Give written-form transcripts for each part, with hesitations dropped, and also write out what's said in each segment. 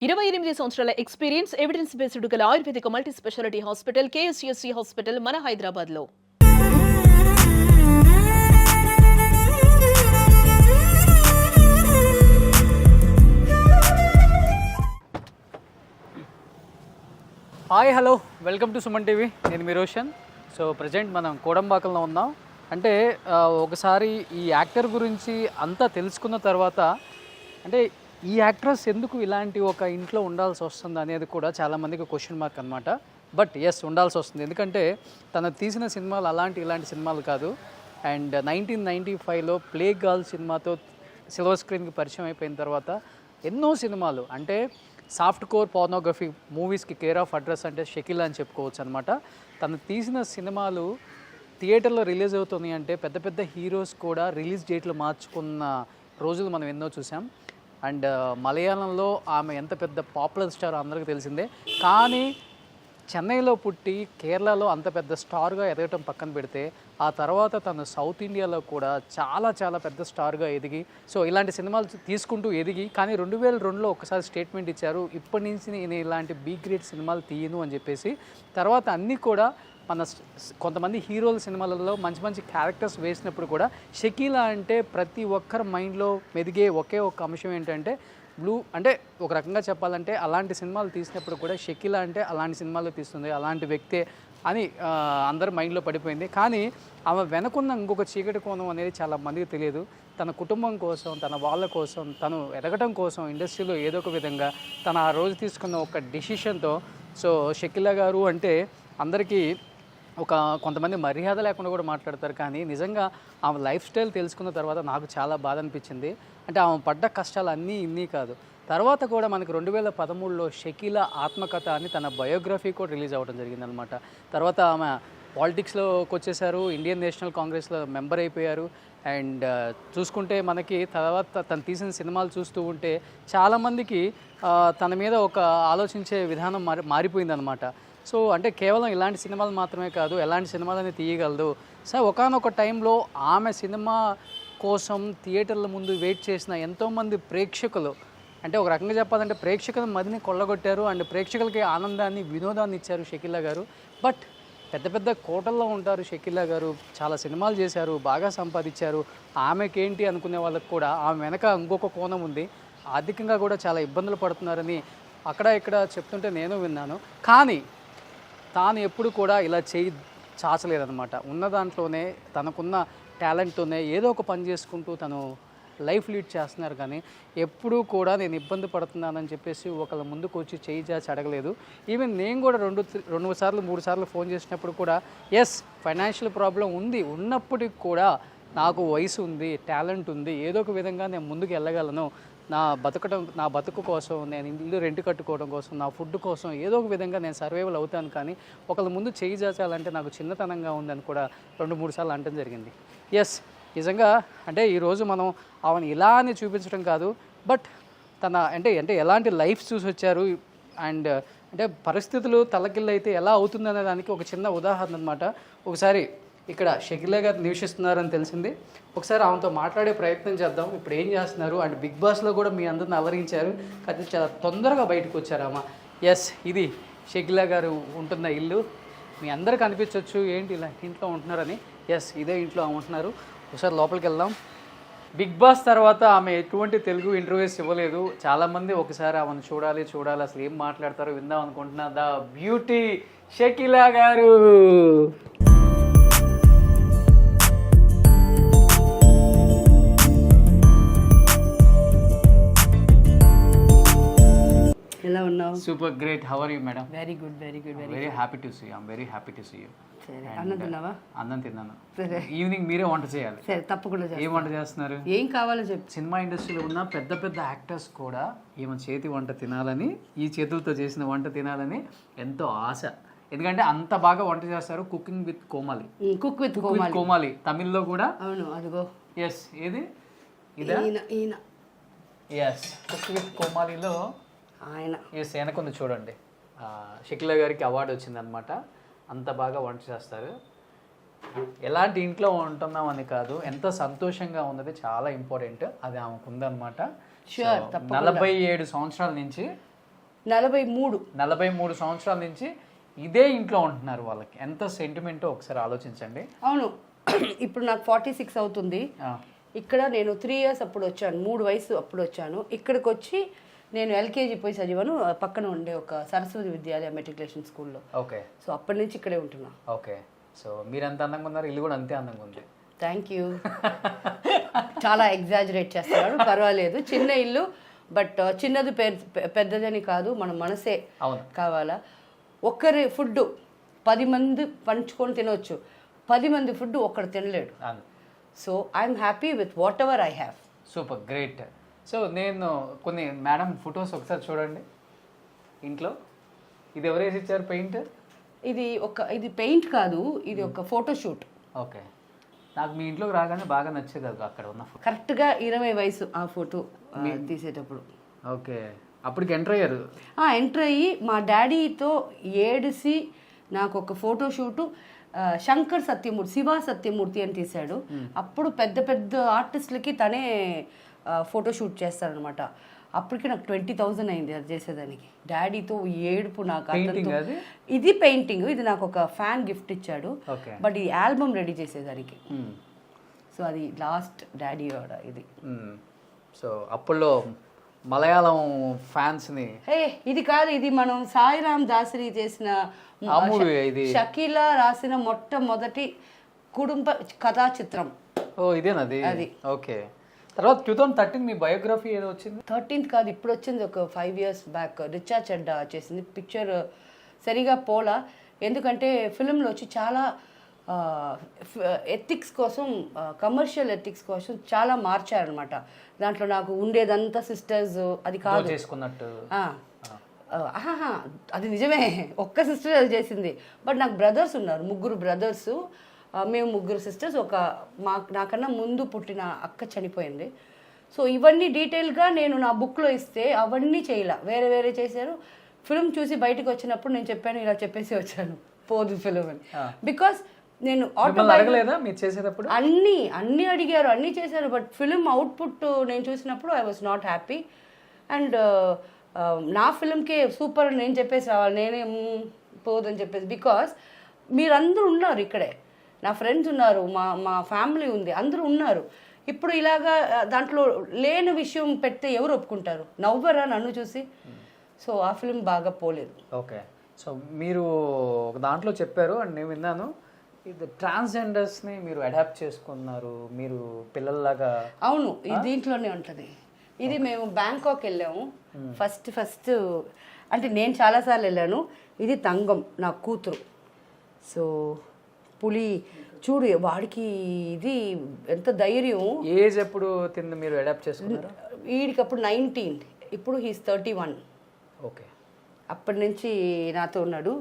28 సంవత్సరాల experience evidence based గల ఆయుర్వేదిక multi speciality hospital KSUSC hospital మన హైదరాబాద్లో. Hi hello welcome to Suman TV. నేను మీ రోషన్. సో ప్రజెంట్ మనం కోడంబాకంలో ఉన్నాం. అంటే ఒకసారి ఈ యాక్టర్ గురించి అంతా తెలుసుకున్న తర్వాత అంటే ఈ యాక్ట్రెస్ ఎందుకు ఇలాంటి ఒక ఇంట్లో ఉండాల్సి వస్తుంది అనేది కూడా చాలామందికి క్వశ్చన్ మార్క్ అనమాట. బట్ ఎస్, ఉండాల్సి వస్తుంది. ఎందుకంటే తను తీసిన సినిమాలు ఇలాంటి సినిమాలు కాదు. అండ్ 1995లో ప్లే గర్ల్ సినిమాతో సిల్వర్ స్క్రీన్కి పరిచయం అయిపోయిన తర్వాత ఎన్నో సినిమాలు అంటే సాఫ్ట్ కోర్ పోర్నోగ్రఫీ మూవీస్కి కేర్ ఆఫ్ అడ్రస్ అంటే షకీలా అని చెప్పుకోవచ్చు అనమాట. తను తీసిన సినిమాలు థియేటర్లో రిలీజ్ అవుతున్నాయి అంటే పెద్ద పెద్ద హీరోస్ కూడా రిలీజ్ డేట్లు మార్చుకున్న రోజులు మనం ఎన్నో చూసాం. అండ్ మలయాళంలో ఆమె ఎంత పెద్ద పాపులర్ స్టార్ అందరికీ తెలిసిందే. కానీ చెన్నైలో పుట్టి కేరళలో అంత పెద్ద స్టార్గా ఎదగటం పక్కన పెడితే ఆ తర్వాత తను సౌత్ ఇండియాలో కూడా చాలా పెద్ద స్టార్గా ఎదిగి సో ఇలాంటి సినిమాలు తీసుకుంటూ ఎదిగి కానీ 2002లో ఒకసారి స్టేట్మెంట్ ఇచ్చారు, ఇప్పటి నుంచి నేను ఇలాంటి బీ గ్రేడ్ సినిమాలు తీయను అని చెప్పేసి. తర్వాత అన్నీ కూడా మన కొంతమంది హీరోల సినిమాలలో మంచి మంచి క్యారెక్టర్స్ వేసినప్పుడు కూడా షకీలా అంటే ప్రతి ఒక్కరి మైండ్లో మెదిగే ఒకే ఒక అంశం ఏంటంటే బ్లూ. అంటే ఒక రకంగా చెప్పాలంటే అలాంటి సినిమాలు తీసినప్పుడు కూడా షకీలా అంటే అలాంటి సినిమాలు తీస్తుంది, అలాంటి వ్యక్తే అని అందరి మైండ్లో పడిపోయింది. కానీ ఆమె వెనకున్న ఇంకొక చీకటి కోణం అనేది చాలా మందికి తెలియదు. తన కుటుంబం కోసం, తన వాళ్ళ కోసం, తను ఎదగటం కోసం ఇండస్ట్రీలో ఏదో ఒక విధంగా తను ఆ రోజు తీసుకున్న ఒక డిసిషన్తో సో షకీలా గారు అంటే అందరికీ కొంతమంది మర్యాద లేకుండా కూడా మాట్లాడతారు. కానీ నిజంగా ఆమె లైఫ్ స్టైల్ తెలుసుకున్న తర్వాత నాకు చాలా బాధ అనిపించింది. అంటే ఆమె పడ్డ కష్టాలు అన్నీ ఇన్ని కాదు. తర్వాత కూడా మనకి 2013లో షకీలా ఆత్మకథ అని తన బయోగ్రఫీ కూడా రిలీజ్ అవ్వడం జరిగిందనమాట. తర్వాత ఆమె పాలిటిక్స్లోకి వచ్చేసారు, ఇండియన్ నేషనల్ కాంగ్రెస్లో మెంబర్ అయిపోయారు. అండ్ చూసుకుంటే మనకి తర్వాత తను తీసిన సినిమాలు చూస్తూ ఉంటే చాలామందికి తన మీద ఒక ఆలోచించే విధానం మారిపోయిందనమాట. సో అంటే కేవలం ఇలాంటి సినిమాలు మాత్రమే కాదు, ఎలాంటి సినిమాలని తీయగలదు. సో ఒకానొక టైంలో ఆమె సినిమా కోసం థియేటర్ల ముందు వెయిట్ చేసిన ఎంతోమంది ప్రేక్షకులు అంటే ఒక రకంగా చెప్పాలంటే ప్రేక్షకుల మదిని కొల్లగొట్టారు. అండ్ ప్రేక్షకులకి ఆనందాన్ని, వినోదాన్ని ఇచ్చారు షకీలా గారు. బట్ పెద్ద కోటల్లో ఉంటారు షకీలా గారు, చాలా సినిమాలు చేశారు, బాగా సంపాదించారు. ఆమెకేంటి అనుకునే వాళ్ళకి కూడా ఆమె వెనక ఇంకొక కోణం ఉంది. ఆర్థికంగా కూడా చాలా ఇబ్బందులు పడుతున్నారని అక్కడ ఇక్కడ చెప్తుంటే నేను విన్నాను. కానీ తాను ఎప్పుడు కూడా ఇలా చేయి చాచలేదనమాట. ఉన్న దాంట్లోనే తనకున్న టాలెంట్తోనే ఏదో ఒక పని చేసుకుంటూ తను లైఫ్ లీడ్ చేస్తున్నారు. కానీ ఎప్పుడూ కూడా నేను ఇబ్బంది పడుతున్నానని చెప్పేసి ఒకళ్ళ ముందుకు వచ్చి చేయి చాచి అడగలేదు. ఈవెన్ నేను కూడా 2 సార్లు 3 సార్లు ఫోన్ చేసినప్పుడు కూడా ఎస్ ఫైనాన్షియల్ ప్రాబ్లం ఉంది, ఉన్నప్పటికీ కూడా నాకు వయసు ఉంది, టాలెంట్ ఉంది, ఏదో ఒక విధంగా నేను ముందుకు వెళ్ళగలను, నా బతుకు కోసం, నేను ఇల్లు రెంట్ కట్టుకోవడం కోసం, నా ఫుడ్ కోసం ఏదో ఒక విధంగా నేను సర్వైవల్ అవుతాను. కానీ ఒకళ్ళ ముందు చేయి చాచాలంటే నాకు చిన్నతనంగా ఉందని కూడా 2-3 సార్లు అనడం జరిగింది. ఎస్, నిజంగా అంటే ఈరోజు మనం ఆమెను ఇలా అని చూపించడం కాదు, బట్ తన అంటే ఎలాంటి లైఫ్ చూసి వచ్చారు అండ్ అంటే పరిస్థితులు తలకిల్లు అయితే ఎలా అవుతుందనే దానికి ఒక చిన్న ఉదాహరణ అనమాట. ఒకసారి ఇక్కడ షకీలా గారు నివసిస్తున్నారని తెలిసింది. ఒకసారి ఆమెతో మాట్లాడే ప్రయత్నం చేద్దాం. ఇప్పుడు ఏం చేస్తున్నారు అండ్ బిగ్ బాస్లో కూడా మీ అందరిని అలరించారు, కానీ చాలా తొందరగా బయటకు వచ్చారు ఆమె. ఎస్, ఇది షకీలా గారు ఉంటున్న ఇల్లు. మీ అందరికి అనిపించవచ్చు ఏంటి ఇలా ఇంట్లో ఉంటున్నారని. ఎస్, ఇదే ఇంట్లో ఆమె ఉంటున్నారు. ఒకసారి లోపలికి వెళ్దాం. బిగ్ బాస్ తర్వాత ఆమె ఎటువంటి తెలుగు ఇంటర్వ్యూస్ ఇవ్వలేదు. చాలామంది ఒకసారి ఆమెను చూడాలి అసలు ఏం మాట్లాడతారో విందాం అనుకుంటున్నా. ద బ్యూటీ షకీలా గారు. ఎలా ఉన్నావు? Super great. How are you madam? Very good. Very happy to see. I'm very happy to see you. సరే, అన్నం తిన్నావా? అన్నం తిన్నాను. సరే, ఈవినింగ్ మీరే వంట చేయాలి. సరే తప్పకుండా. ఏం వంట చేస్తున్నారు? ఏం కావాలో చెప్పు. సినిమా ఇండస్ట్రీలో ఉన్న పెద్ద యాక్టర్స్ కూడా ఈమె చేతి వంట తినాలని, ఈ చేతులతో చేసిన వంట తినాలని ఎంతో ఆశ. ఎందుకంటే అంత బాగా వంట చేస్తారు. Cooking with Comali. Cook with Comali తమిళ్లో కూడా. అవును, అదిగో. ఎస్, ఏది ఇదా? ఈయన. ఎస్, కుక్ విత్ కోమాలిలో ఆయన. ఎస్, వెనకొంది చూడండి. షకీలా గారికి అవార్డు వచ్చిందనమాట. అంత బాగా వంట చేస్తారు. ఎలాంటి ఇంట్లో ఉంటున్నాం అని కాదు, ఎంత సంతోషంగా ఉన్నది చాలా ఇంపార్టెంట్. అది ఆమెకు ఉందన్నమాట. 47 సంవత్సరాల నుంచి 43. 43 సంవత్సరాల నుంచి ఇదే ఇంట్లో ఉంటున్నారు. వాళ్ళకి ఎంత సెంటిమెంటో ఒకసారి ఆలోచించండి. అవును. ఇప్పుడు నాకు 46 అవుతుంది. ఇక్కడ నేను 3 ఇయర్స్ అప్పుడు వచ్చాను, 3 వయసు అప్పుడు వచ్చాను. ఇక్కడికి వచ్చి నేను ఎల్కేజీ పోయి చదివాను, పక్కన ఉండే ఒక సరస్వతి విద్యాలయ మెట్రికులేషన్ స్కూల్లో. ఓకే. సో అప్పటి నుంచి ఇక్కడే ఉంటున్నా. ఓకే. సో మీరు ఎంత అందంగా ఉన్నారు, ఇల్లు కూడా అంతే అందంగా ఉంది. Thank you. చాలా ఎగ్జాజరేట్ చేస్తున్నారు, పర్వాలేదు. చిన్న ఇల్లు, బట్ చిన్నది పెద్దదని కాదు, మన మనసే కావాలా. ఒక్కరి ఫుడ్ 10 మంది పంచుకొని తినవచ్చు, 10 మంది ఫుడ్ ఒక్కడు తినలేడు. So I'm happy with whatever I have. Super, great. So నేను కొన్ని మేడం ఫొటోస్ ఒకసారి చూడండి ఇంట్లో. ఇది ఎవరు వేసి ఇచ్చారు పెయింట్? ఇది పెయింట్ కాదు, ఇది ఒక ఫోటోషూట్. ఓకే. నాకు మీ ఇంట్లోకి రాగానే బాగా నచ్చేది అది అక్కడ ఉన్న ఫోటో. కరెక్ట్గా 20 వయసు ఆ ఫోటో తీసేటప్పుడు. ఓకే. అప్పటికి ఎంటర్ అయ్యారు? ఎంటర్ అయ్యి మా డాడీతో ఏడిసి నాకు ఒక ఫోటోషూటు శంకర్ సత్యమూర్తి, శివ సత్యమూర్తి అని తీశాడు. అప్పుడు పెద్ద పెద్ద ఆర్టిస్టులకి తనే ఫోటోషూట్ చేస్తారనమాట. అప్పటికి నాకు 20,000 అయింది అది చేసేదానికి. డాడీతో ఏడుపు నాకు. ఇది పెయింటింగ్, ఇది నాకు ఒక ఫ్యాన్ గిఫ్ట్ ఇచ్చాడు, బట్ ఈ ఆల్బమ్ రెడీ చేసేదానికి. సో అది లాస్ట్ డాడీ ఇది. సో అప్పుల్లో మలయాళం ఫ్యాన్స్ని ఇది కాదు, ఇది మనం సాయిరామ్ దాసరి చేసిన షకీలా రాసిన మొట్టమొదటి కుటుంబ కథా చిత్రం. ఓ ఇదేనది. అది ఓకే. తర్వాత 2013 మీ బయోగ్రఫీ ఏదో వచ్చింది. 13th కాదు, ఇప్పుడు వచ్చింది, ఒక 5 years బ్యాక్. రిచా చెడ్డా చేసింది. పిక్చర్ సరిగా పోలా, ఎందుకంటే ఫిల్మ్లో వచ్చి చాలా ఎథిక్స్ కోసం, కమర్షియల్ ఎథిక్స్ కోసం చాలా మార్చారనమాట. దాంట్లో నాకు ఉండేదంతా సిస్టర్స్ అది కాదు చేసుకున్నట్టు. అది నిజమే, ఒక్క సిస్టర్ అది చేసింది. బట్ నాకు బ్రదర్స్ ఉన్నారు, 3 బ్రదర్స్. మేము 3 సిస్టర్స్. నాకన్నా ముందు పుట్టిన అక్క చనిపోయింది. సో ఇవన్నీ డీటెయిల్గా నేను నా బుక్లో ఇస్తే అవన్నీ చేయలే, వేరే వేరే చేశారు. ఫిల్మ్ చూసి బయటకు వచ్చినప్పుడు నేను చెప్పాను, ఇలా చెప్పేసి వచ్చాను పోదు ఫిల్మ్ అని. బికాస్ నేను అన్నీ అడిగారు, అన్నీ చేశారు, బట్ ఫిల్మ్ అవుట్పుట్ నేను చూసినప్పుడు I was not happy. And నా ఫిల్మ్కే సూపర్ అని నేను చెప్పేసి రావాలి, నేనే పోదని చెప్పేసి. బికాస్ మీరందరూ ఉన్నారు ఇక్కడే, నా ఫ్రెండ్స్ ఉన్నారు, మా ఫ్యామిలీ ఉంది, అందరూ ఉన్నారు. ఇప్పుడు ఇలాగా దాంట్లో లేని విషయం పెడితే ఎవరు ఒప్పుకుంటారు? నవ్వరా నన్ను చూసి? సో ఆ ఫిల్మ్ బాగా పోలేదు. ఓకే. సో మీరు ఒక దాంట్లో చెప్పారు అండ్ నేను విన్నాను, ఇది ట్రాన్స్జెండర్స్ని మీరు అడాప్ట్ చేసుకున్నారు మీరు పిల్లల్లాగా. అవును, ఇది దీంట్లోనే ఉంటుంది. ఇది మేము బ్యాంకాక్ వెళ్ళాము ఫస్ట్. అంటే నేను చాలాసార్లు వెళ్ళాను. ఇది తంగం, నా కూతురు. సో పులి చూడు, వాడికి ఇది ఎంత ధైర్యం. ఏజ్ ఎప్పుడు తింది మీరు అడాప్ట్ చేసుకున్నారు? వీడికి అప్పుడు 19, ఇప్పుడు హీస్ 31. ఓకే. అప్పటి నుంచి నాతో ఉన్నాడు.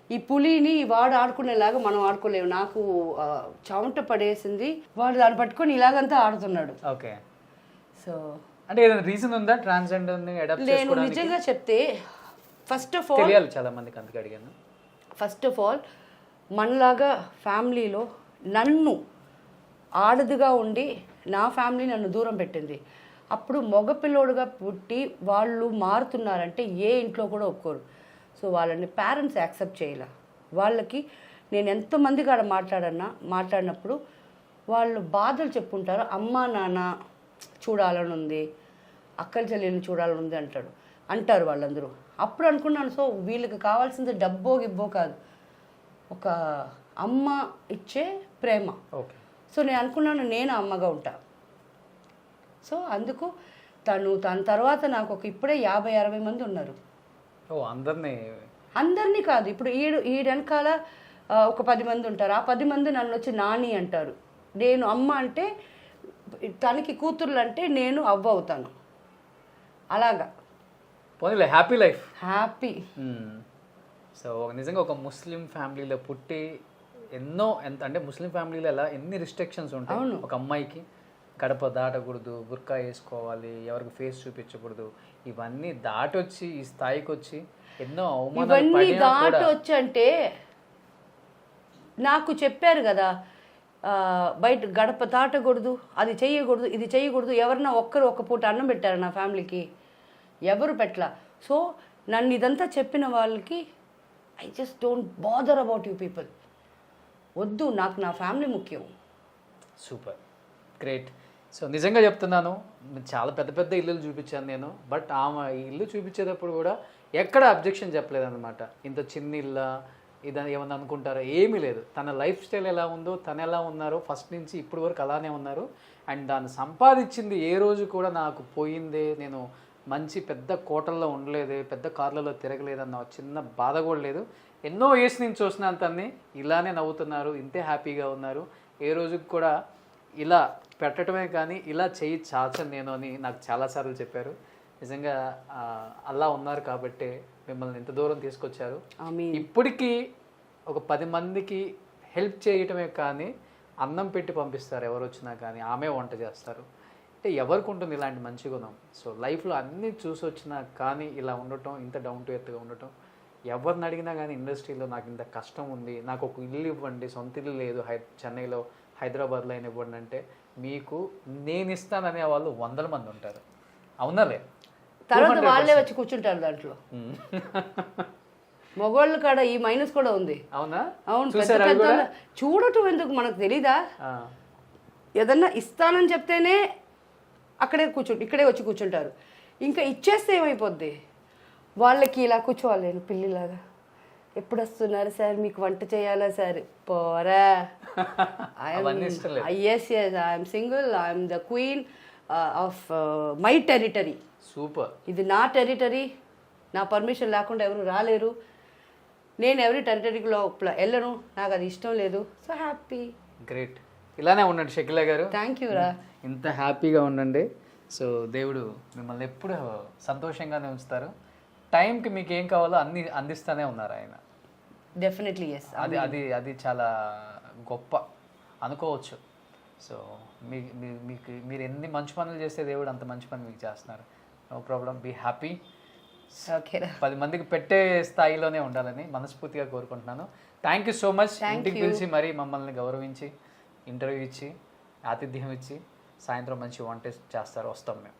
ఈ పులిని వాడు ఆడుకునేలాగా మనం ఆడుకోలేము. నాకు చెమట పడేసింది, వాడు దాన్ని పట్టుకొని ఇలాగంతా ఆడుతున్నాడు. ఓకే. సో అంటే ఏదైనా రీజన్ ఉందా ట్రాన్స్జెండర్ని అడాప్ట్ చేసుకోవడానికి? నేను నిజంగా చెప్తే ఫస్ట్ ఆఫ్ ఆల్ తెలియాలి చాలా మందికి, అందుకే అడిగాను. ఫస్ట్ ఆఫ్ ఆల్ మనలాగా ఫ్యామిలీలో నన్ను ఆడదుగా ఉండి నా ఫ్యామిలీ నన్ను దూరం పెట్టింది. అప్పుడు మగపిల్లోడుగా పుట్టి వాళ్ళు మారుతున్నారంటే ఏ ఇంట్లో కూడా ఒప్పుకోరు. సో వాళ్ళని పేరెంట్స్ యాక్సెప్ట్ చేయాల. వాళ్ళకి నేను ఎంతమంది కాడ మాట్లాడినప్పుడు వాళ్ళు బాధలు చెప్పుకుంటారు. అమ్మ నాన్న చూడాలని ఉంది, అక్కల చెల్లెల్ని చూడాలని ఉంది అంటారు వాళ్ళందరూ. అప్పుడు అనుకున్నాను, సో వీళ్ళకి కావాల్సింది డబ్బో గిబ్బో కాదు, ఒక అమ్మ ఇచ్చే ప్రేమ. ఓకే. సో నేను అనుకున్నాను నేను అమ్మగా ఉంటా. సో అందుకు తన తర్వాత నాకు ఇప్పుడే 50-60 మంది ఉన్నారు. అందరినీ కాదు, ఇప్పుడు ఈ వెనకాల ఒక 10 మంది ఉంటారు. ఆ 10 మంది నన్ను వచ్చి నాని అంటారు. నేను అమ్మ అంటే, తనకి కూతుర్లు అంటే నేను అవ్వ అవుతాను. అలాగా హ్యాపీ లైఫ్, హ్యాపీ. సో నిజంగా ఒక ముస్లిం ఫ్యామిలీలో పుట్టి అంటే ముస్లిం ఫ్యామిలీలో ఎలా ఎన్ని రిస్ట్రిక్షన్స్ ఉంటాయి. ఒక అమ్మాయికి గడప దాటకూడదు, బుర్కా వేసుకోవాలి, ఎవరికి ఫేస్ చూపించకూడదు, ఇవన్నీ దాటొచ్చి ఈ స్థాయికి వచ్చి ఎన్నో ఇవన్నీ దాటొచ్చి అంటే నాకు చెప్పారు కదా, బయట గడప దాటకూడదు, అది చెయ్యకూడదు, ఇది చెయ్యకూడదు. ఎవరన్నా ఒక్క పూట అన్నం పెట్టారు నా ఫ్యామిలీకి? ఎవరు పెట్టలా. సో నన్ను ఇదంతా చెప్పిన వాళ్ళకి I just don't bother about you people. వద్దు, నాకు నా ఫ్యామిలీ ముఖ్యం. Super, great. సో నిజంగా చెప్తున్నాను, చాలా పెద్ద పెద్ద ఇల్లులు చూపించాను నేను, బట్ ఆమె ఈ ఇల్లు చూపించేటప్పుడు కూడా ఎక్కడ అబ్జెక్షన్ చెప్పలేదన్నమాట. ఇంత చిన్న ఇల్లా ఇదని ఏమన్నా అనుకుంటారో ఏమీ లేదు. తన లైఫ్ స్టైల్ ఎలా ఉందో, తను ఎలా ఉన్నారో ఫస్ట్ నుంచి ఇప్పటి వరకు అలానే ఉన్నారు. అండ్ దాన్ని సంపాదించింది ఏ రోజు కూడా నాకు పోయిందే, నేను మంచి పెద్ద కోటల్లో ఉండలేదే, పెద్ద కార్లలో తిరగలేదన్న చిన్న బాధ కూడా లేదు. ఎన్నో ఇయర్స్ నుంచి చూసినాను తన్ని, ఇలానే నవ్వుతున్నారు, ఇంతే హ్యాపీగా ఉన్నారు. ఏ రోజుకి కూడా ఇలా పెట్టడమే కానీ ఇలా చేయి చాచను నేను అని నాకు చాలాసార్లు చెప్పారు. నిజంగా అలా ఉన్నారు కాబట్టి మిమ్మల్ని ఇంత దూరం తీసుకొచ్చారు. ఇప్పటికీ ఒక 10 మందికి హెల్ప్ చేయటమే కానీ అన్నం పెట్టి పంపిస్తారు ఎవరు వచ్చినా కానీ, ఆమె వంట చేస్తారు. అంటే ఎవరికి ఉంటుంది ఇలాంటి మంచి గుణం? సో లైఫ్లో అన్నీ చూసి వచ్చినా కానీ ఇలా ఉండటం, ఇంత డౌన్ టు ఎర్త్గా ఉండటం. ఎవరిని అడిగినా కానీ ఇండస్ట్రీలో నాకు ఇంత కష్టం ఉంది, నాకు ఒక ఇల్లు ఇవ్వండి, సొంత ఇల్లు లేదు చెన్నైలో, హైదరాబాద్లో అయినా ఇవ్వండి అంటే మీకు నేను ఇస్తాననే వాళ్ళు 100 మంది ఉంటారు. అవునాలే? తర్వాత వాళ్ళే వచ్చి కూర్చుంటారు దాంట్లో. మగవాళ్ళు కాడ ఈ మైనస్ కూడా ఉంది. అవునా? అవును, చూడటం ఎందుకు మనకు తెలీదా? ఏదన్నా ఇస్తానని చెప్తేనే ఇక్కడే వచ్చి కూర్చుంటారు. ఇంకా ఇచ్చేస్తే ఏమైపోద్ది? వాళ్ళకి ఇలా కూర్చోవాలి పిల్లిలాగా. ఎప్పుడు వస్తున్నారు సార్, మీకు వంట చేయాలా సార్? పోరా. Yes I'm single, I'm the queen of my territory. Super. ఇది నా టెరిటరీ, నా పర్మిషన్ లేకుండా ఎవరు రాలేరు. నేను ఎవరి టెరిటరీకి లోపల వెళ్ళను, నాకు అది ఇష్టం లేదు. So happy. గ్రేట్. ఇలానే ఉండండి షకీలా గారు. థ్యాంక్ యూ రా. ఇంత హ్యాపీగా ఉండండి. సో దేవుడు మిమ్మల్ని ఎప్పుడు సంతోషంగానే ఉంచుతారు. టైంకి మీకు ఏం కావాలో అన్ని అందిస్తూనే ఉన్నారు ఆయన. Definitely yes. అది చాలా గొప్ప అనుకోవచ్చు. సో మీకు మీరు ఎన్ని మంచి పనులు చేస్తే దేవుడు అంత మంచి పని మీకు చేస్తున్నారు. No problem, be happy. Okay, 10 మందికి పెట్టే స్థాయిలోనే ఉండాలని మనస్ఫూర్తిగా కోరుకుంటున్నాను. Thank you so much. ఇంటికి పిలిచి మరీ మమ్మల్ని గౌరవించి ఇంటర్వ్యూ ఇచ్చి ఆతిథ్యం ఇచ్చి సాయంత్రం మంచి వంట చేస్తారు, వస్తాం మేము.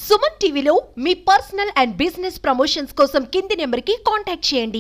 సుమన్ టీవీలో మీ పర్సనల్ అండ్ బిజినెస్ ప్రమోషన్స్ కోసం కింది నెంబర్కి కాంటాక్ట్ చేయండి.